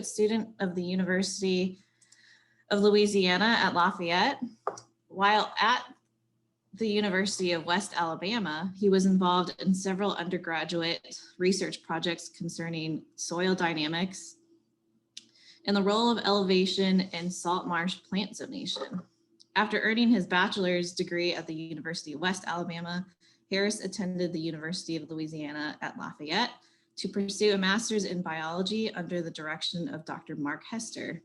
student of the University of Louisiana at Lafayette. While at the University of West Alabama, he was involved in several undergraduate research projects concerning soil dynamics and the role of elevation in salt marsh plant zonation. After earning his bachelor's degree at the University of West Alabama, Harris attended the University of Louisiana at Lafayette to pursue a master's in biology under the direction of Dr. Mark Hester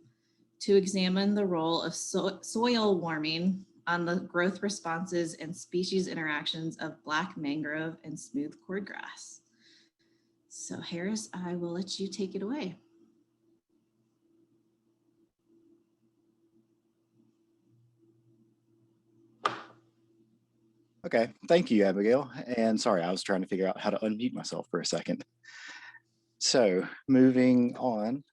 to examine the role of soil warming on the growth responses and species interactions of black mangrove and smooth cordgrass. So Harris, I will let you take it away. Okay, thank you, Abigail. And sorry, I was trying to figure out how to unmute myself for a second. So moving on.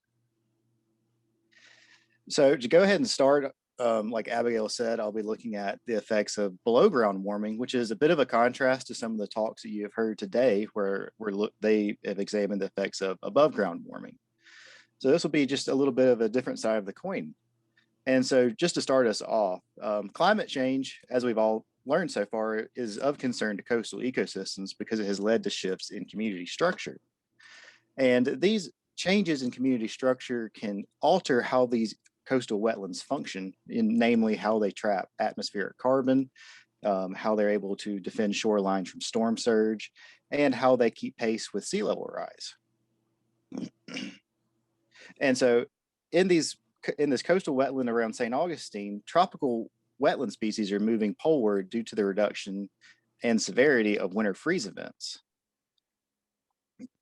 So to go ahead and start, like Abigail said, I'll be looking at the effects of below ground warming, which is a bit of a contrast to some of the talks that you have heard today, where they have examined the effects of above ground warming. So this will be just a little bit of a different side of the coin. And so just to start us off, climate change, as we've all learned so far, is of concern to coastal ecosystems because it has led to shifts in community structure. And these changes in community structure can alter how these coastal wetlands function, namely how they trap atmospheric carbon, how they're able to defend shorelines from storm surge, and how they keep pace with sea level rise. And so in this coastal wetland around St. Augustine, tropical wetland species are moving poleward due to the reduction and severity of winter freeze events.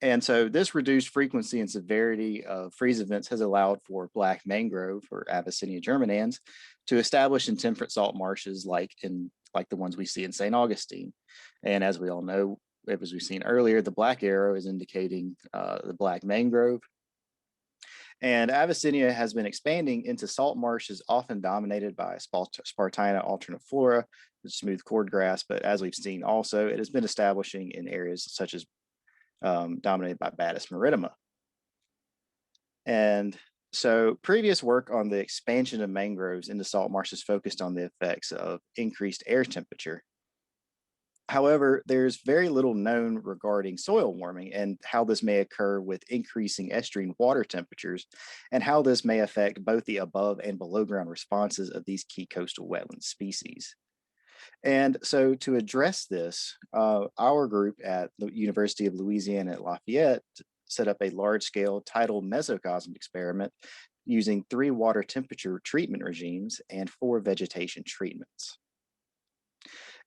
And so this reduced frequency and severity of freeze events has allowed for black mangrove, or Avicennia germinans, to establish in temperate salt marshes like the ones we see in St. Augustine. And as we all know, as we've seen earlier, the black arrow is indicating the black mangrove. And Avicennia has been expanding into salt marshes often dominated by Spartina alterniflora, smooth cordgrass, but as we've seen also, it has been establishing in areas such as dominated by Batis marittima. And so previous work on the expansion of mangroves into salt marshes focused on the effects of increased air temperature. However, there's very little known regarding soil warming and how this may occur with increasing estuarine water temperatures and how this may affect both the above and below ground responses of these key coastal wetland species. And so to address this, our group at the University of Louisiana at Lafayette set up a large-scale tidal mesocosm experiment using 3 water temperature treatment regimes and 4 vegetation treatments.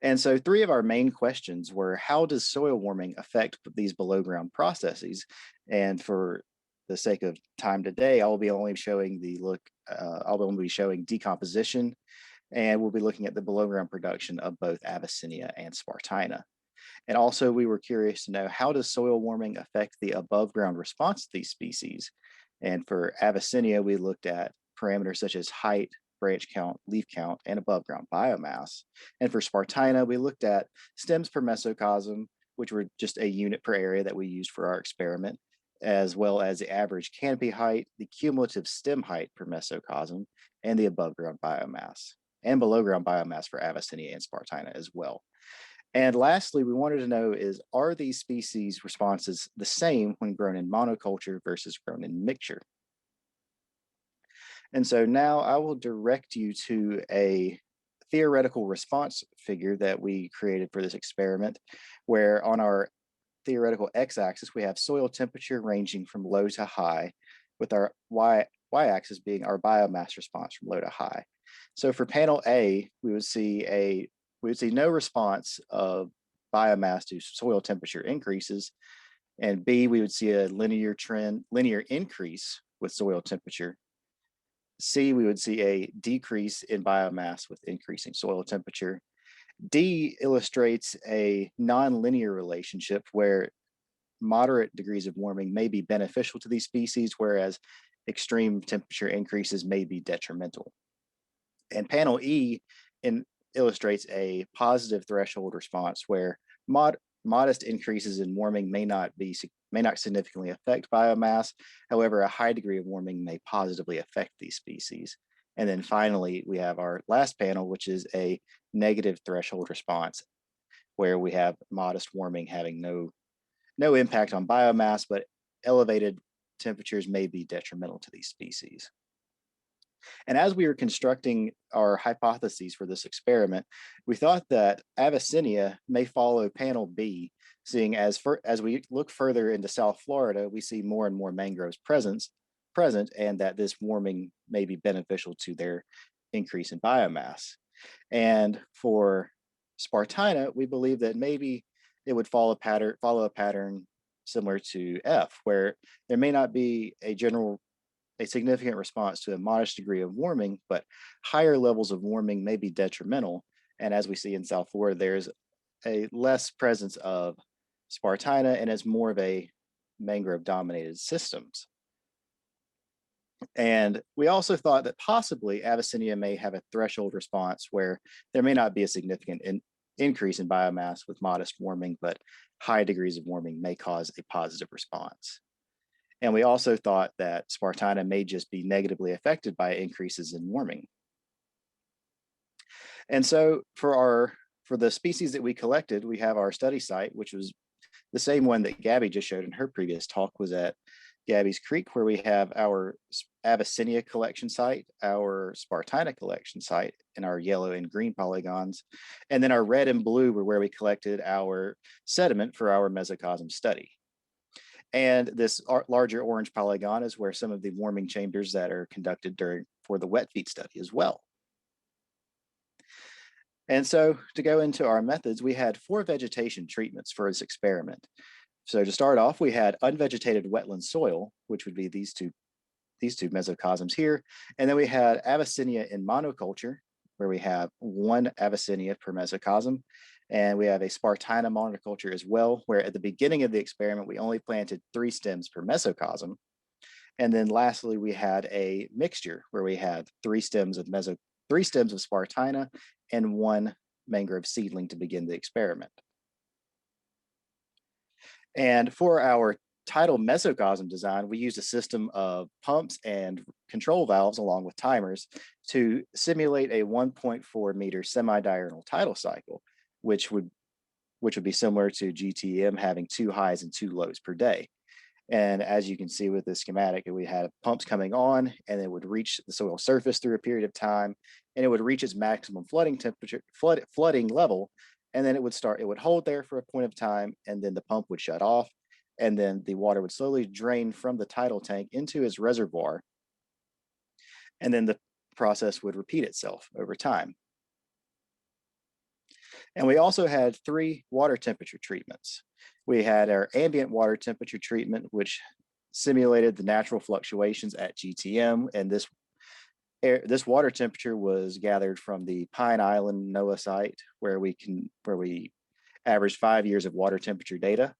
And so 3 of our main questions were, how does soil warming affect these below ground processes? And for the sake of time today, I'll be only showing decomposition, and we'll be looking at the below ground production of both Abyssinia and Spartina. And also we were curious to know, how does soil warming affect the above ground response to these species? And for Abyssinia, we looked at parameters such as height, branch count, leaf count, and above ground biomass. And for Spartina, we looked at stems per mesocosm, which were just a unit per area that we used for our experiment, as well as the average canopy height, the cumulative stem height per mesocosm, and the above ground biomass, and below ground biomass for Abyssinia and Spartina as well. And lastly, we wanted to know are these species responses the same when grown in monoculture versus grown in mixture? And so now I will direct you to a theoretical response figure that we created for this experiment, where on our theoretical x-axis, we have soil temperature ranging from low to high, with our y-axis being our biomass response from low to high. So for panel A, we would see no response of biomass to soil temperature increases, and B, we would see a linear increase with soil temperature. C, we would see a decrease in biomass with increasing soil temperature. D illustrates a nonlinear relationship where moderate degrees of warming may be beneficial to these species, whereas extreme temperature increases may be detrimental. And panel E illustrates a positive threshold response where modest increases in warming may not significantly affect biomass. However, a high degree of warming may positively affect these species. And then finally, we have our last panel, which is a negative threshold response, where we have modest warming having no impact on biomass, but elevated temperatures may be detrimental to these species. And as we were constructing our hypotheses for this experiment, we thought that Avicennia may follow panel B, seeing as we look further into South Florida, we see more and more mangroves present, and that this warming may be beneficial to their increase in biomass. And for Spartina, we believe that maybe it would follow a pattern similar to F, where there may not be a significant response to a modest degree of warming, but higher levels of warming may be detrimental. And as we see in South Florida, there's a less presence of Spartina, and it's more of a mangrove-dominated systems. And we also thought that possibly Avicennia may have a threshold response where there may not be a significant increase in biomass with modest warming, but high degrees of warming may cause a positive response. And we also thought that Spartina may just be negatively affected by increases in warming. And so for the species that we collected, we have our study site, which was the same one that Gabby just showed in her previous talk, was at Gabby's Creek, where we have our Abyssinia collection site, our Spartina collection site, and our yellow and green polygons. And then our red and blue were where we collected our sediment for our mesocosm study. And this larger orange polygon is where some of the warming chambers that are conducted for the wet feed study as well. And so to go into our methods, we had 4 vegetation treatments for this experiment. So to start off, we had unvegetated wetland soil, which would be these two mesocosms here. And then we had Avicennia in monoculture, where we have 1 Avicennia per mesocosm. And we have a Spartina monoculture as well, where at the beginning of the experiment, we only planted 3 stems per mesocosm. And then lastly, we had a mixture where we had 3 stems of Spartina and 1 mangrove seedling to begin the experiment. And for our tidal mesocosm design, we used a system of pumps and control valves along with timers to simulate a 1.4 meter semi-diurnal tidal cycle, which would be similar to GTM having 2 highs and 2 lows per day. And as you can see with this schematic, we had pumps coming on, and it would reach the soil surface through a period of time, and it would reach its maximum flooding temperature, flooding level, and then it would hold there for a point of time, and then the pump would shut off, and then the water would slowly drain from the tidal tank into its reservoir, and then the process would repeat itself over time. And we also had 3 water temperature treatments. We had our ambient water temperature treatment, which simulated the natural fluctuations at GTM, and this water temperature was gathered from the Pine Island NOAA site, where we averaged 5 years of water temperature data.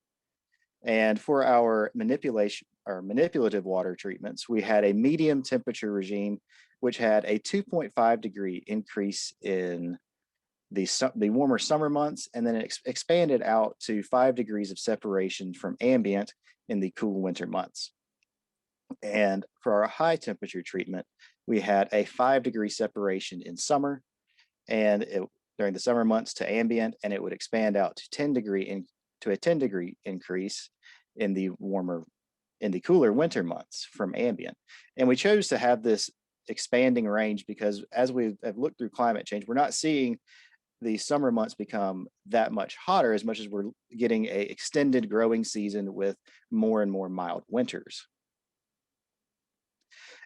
And for our manipulative water treatments, we had a medium temperature regime, which had a 2.5 degree increase in the warmer summer months, and then it expanded out to 5 degrees of separation from ambient in the cool winter months. And for our high temperature treatment, we had a 5 degree separation in summer, and during the summer months to ambient, and it would expand out to a 10 degree increase in the cooler winter months from ambient. And we chose to have this expanding range because as we have looked through climate change, we're not seeing the summer months become that much hotter as much as we're getting an extended growing season with more and more mild winters.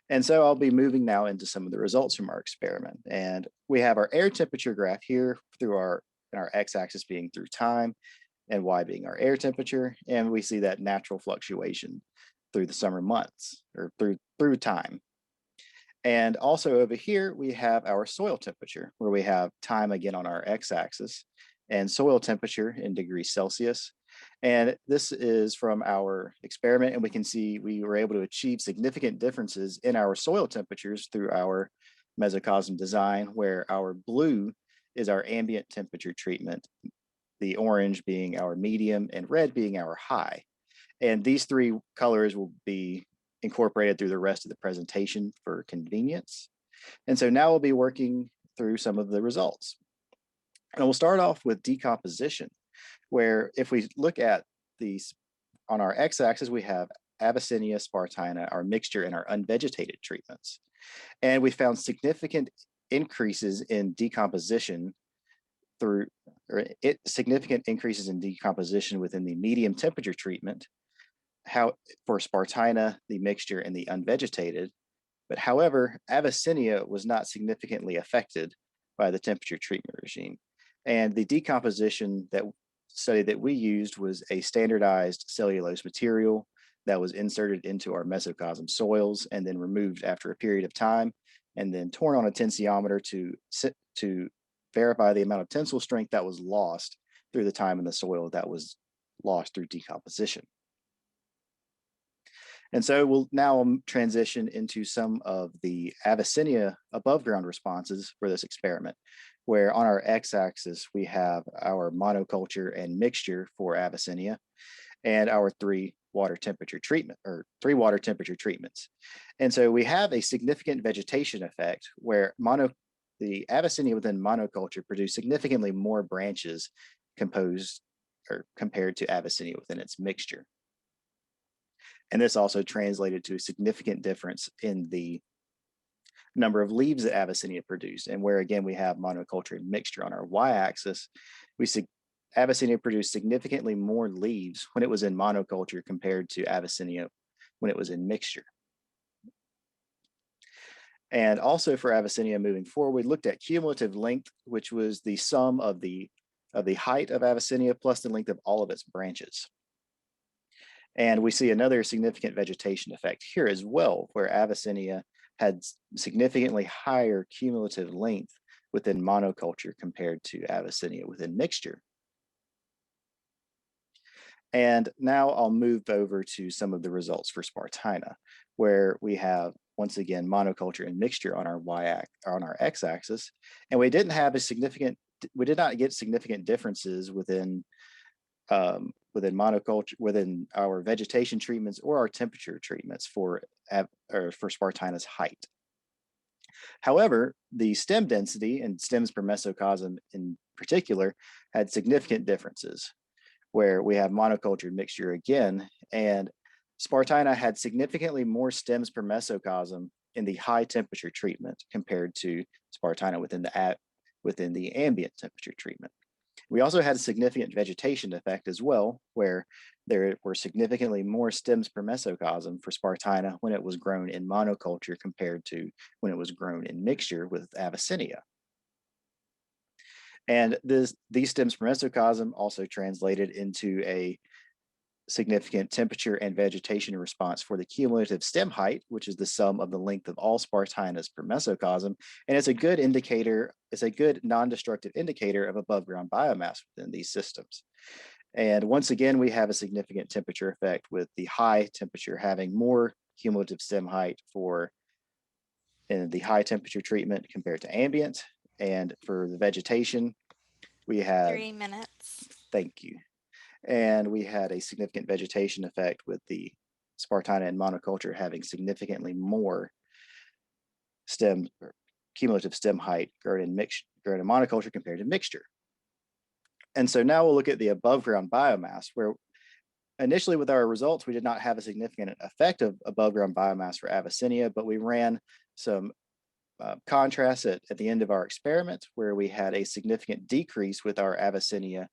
And so I'll be moving now into some of the results from our experiment. And we have our air temperature graph here through our x-axis being through time and y being our air temperature. And we see that natural fluctuation through the summer months or through time. And also over here, we have our soil temperature, where we have time again on our x-axis and soil temperature in degrees Celsius. And this is from our experiment, and we can see we were able to achieve significant differences in our soil temperatures through our mesocosm design, where our blue is our ambient temperature treatment, the orange being our medium, and red being our high. And these three colors will be incorporated through the rest of the presentation for convenience. And so now we'll be working through some of the results. And we'll start off with decomposition, where if we look at these on our x-axis, we have Abyssinia, Spartina, our mixture, and our unvegetated treatments. And we found significant increases in decomposition significant increases in decomposition within the medium temperature treatment, for Spartina, the mixture, and the unvegetated. But however, Avicennia was not significantly affected by the temperature treatment regime. And the decomposition study that we used was a standardized cellulose material that was inserted into our mesocosm soils and then removed after a period of time, and then torn on a tensiometer to verify the amount of tensile strength that was lost through the time in the soil that was lost through decomposition. And so we'll now transition into some of the Avicennia above ground responses for this experiment, where on our x-axis, we have our monoculture and mixture for Avicennia and our three water temperature treatments. And so we have a significant vegetation effect where the Avicennia within monoculture produced significantly more branches compared to Avicennia within its mixture. And this also translated to a significant difference in the number of leaves that Avicennia produced. And where again, we have monoculture and mixture on our y-axis, we see Avicennia produced significantly more leaves when it was in monoculture compared to Avicennia when it was in mixture. And also for Avicennia moving forward, we looked at cumulative length, which was the sum of the height of Avicennia plus the length of all of its branches. And we see another significant vegetation effect here as well, where Avicennia had significantly higher cumulative length within monoculture compared to Avicennia within mixture. And now I'll move over to some of the results for Spartina, where we have, once again, monoculture and mixture on our x-axis, and we did not get significant differences within monoculture, within our vegetation treatments or our temperature treatments for Spartina's height. However, the stem density and stems per mesocosm in particular had significant differences, where we have monoculture mixture again, and Spartina had significantly more stems per mesocosm in the high temperature treatment compared to Spartina within the ambient temperature treatment. We also had a significant vegetation effect as well, where there were significantly more stems per mesocosm for Spartina when it was grown in monoculture compared to when it was grown in mixture with Avicennia. And these stems per mesocosm also translated into a significant temperature and vegetation response for the cumulative stem height, which is the sum of the length of all Spartinas per mesocosm. And it's a good indicator, it's a good non-destructive indicator of above ground biomass within these systems. And once again, we have a significant temperature effect with the high temperature having more cumulative stem height in the high temperature treatment compared to ambient. And for the vegetation, we have 3 minutes. Thank you. And we had a significant vegetation effect with the Spartina and monoculture having significantly more cumulative stem height grown in monoculture compared to mixture. And so now we'll look at the above ground biomass, where initially with our results, we did not have a significant effect of above ground biomass for Avicennia, but we ran some contrast at the end of our experiment where we had a significant decrease with our Avicennia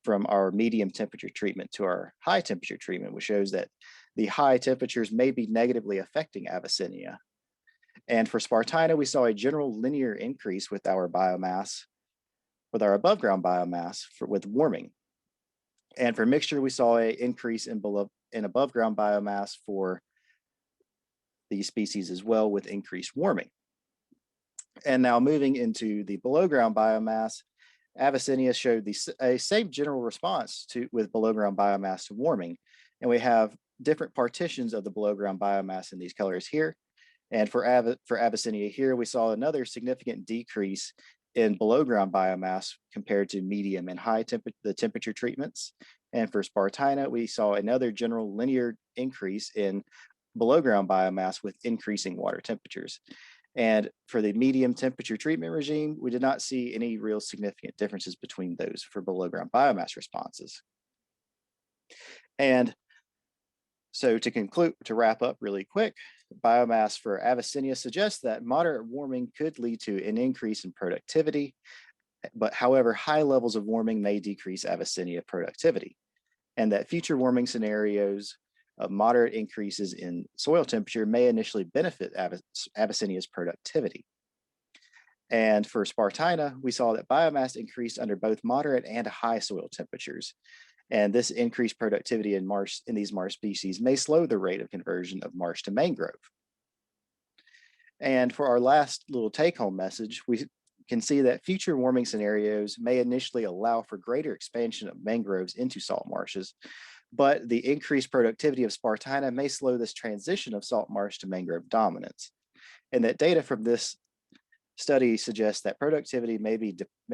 from our medium temperature treatment to our high temperature treatment, which shows that the high temperatures may be negatively affecting Avicennia. And for Spartina, we saw a general linear increase with our biomass, with our above ground biomass with warming. And for mixture, we saw an increase in above ground biomass for these species as well with increased warming. And now moving into the below ground biomass, Avicennia showed a same general response with below ground biomass to warming. And we have different partitions of the below ground biomass in these colors here. And for Avicennia here, we saw another significant decrease in below ground biomass compared to medium and high temperature treatments. And for Spartina, we saw another general linear increase in below ground biomass with increasing water temperatures. And for the medium temperature treatment regime, we did not see any real significant differences between those for below ground biomass responses. And so to wrap up really quick, biomass for Avicennia suggests that moderate warming could lead to an increase in productivity, but however, high levels of warming may decrease Avicennia productivity, and that future warming scenarios of moderate increases in soil temperature may initially benefit Avicennia's productivity. And for Spartina, we saw that biomass increased under both moderate and high soil temperatures. And this increased productivity in these marsh species may slow the rate of conversion of marsh to mangrove. And for our last little take-home message, we can see that future warming scenarios may initially allow for greater expansion of mangroves into salt marshes, but the increased productivity of Spartina may slow this transition of salt marsh to mangrove dominance. And that data from this study suggests that productivity may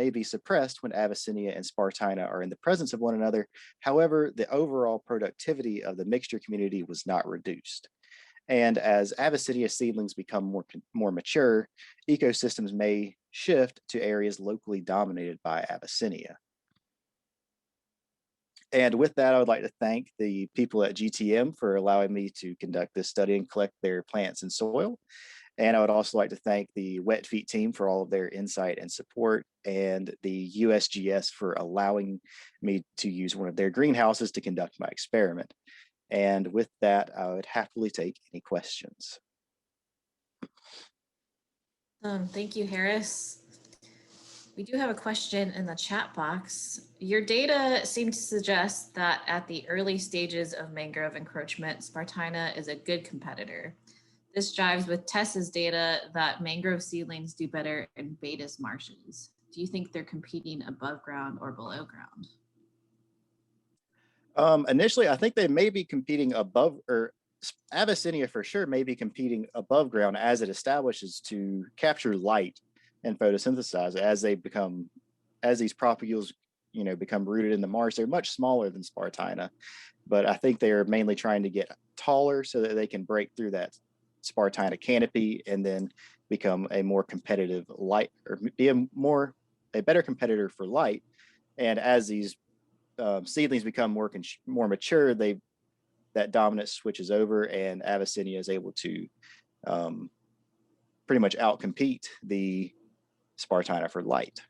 be suppressed when Avicennia and Spartina are in the presence of one another. However, the overall productivity of the mixture community was not reduced. And as Avicennia seedlings become more mature, ecosystems may shift to areas locally dominated by Avicennia. And with that, I would like to thank the people at GTM for allowing me to conduct this study and collect their plants and soil. And I would also like to thank the Wet Feet team for all of their insight and support, and the USGS for allowing me to use one of their greenhouses to conduct my experiment. And with that, I would happily take any questions. Thank you, Harris. We do have a question in the chat box. Your data seem to suggest that at the early stages of mangrove encroachment, Spartina is a good competitor. This jives with Tess's data that mangrove seedlings do better in Baetis marshes. Do you think they're competing above ground or below ground? Initially, I think they may be competing above, or Avicennia for sure may be competing above ground as it establishes to capture light and photosynthesize as these propagules, become rooted in the marsh. They're much smaller than Spartina, but I think they are mainly trying to get taller so that they can break through that Spartina canopy and then become a more competitive light, or be a better competitor for light. And as these seedlings become more mature, that dominance switches over, and Avicennia is able to pretty much outcompete the Spartina for light.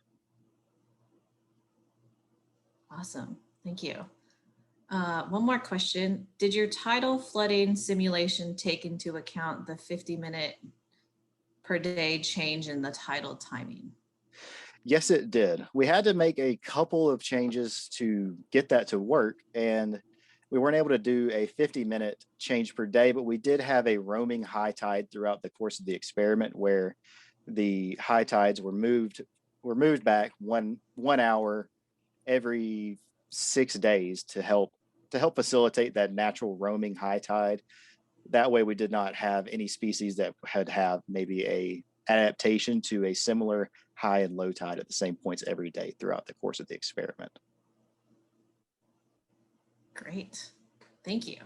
Awesome, thank you. One more question. Did your tidal flooding simulation take into account the 50-minute per day change in the tidal timing? Yes, it did. We had to make a couple of changes to get that to work, and we weren't able to do a 50-minute change per day, but we did have a roaming high tide throughout the course of the experiment where the high tides were moved back one hour every 6 days to help facilitate that natural roaming high tide. That way we did not have any species that have maybe a adaptation to a similar high and low tide at the same points every day throughout the course of the experiment. Great, thank you.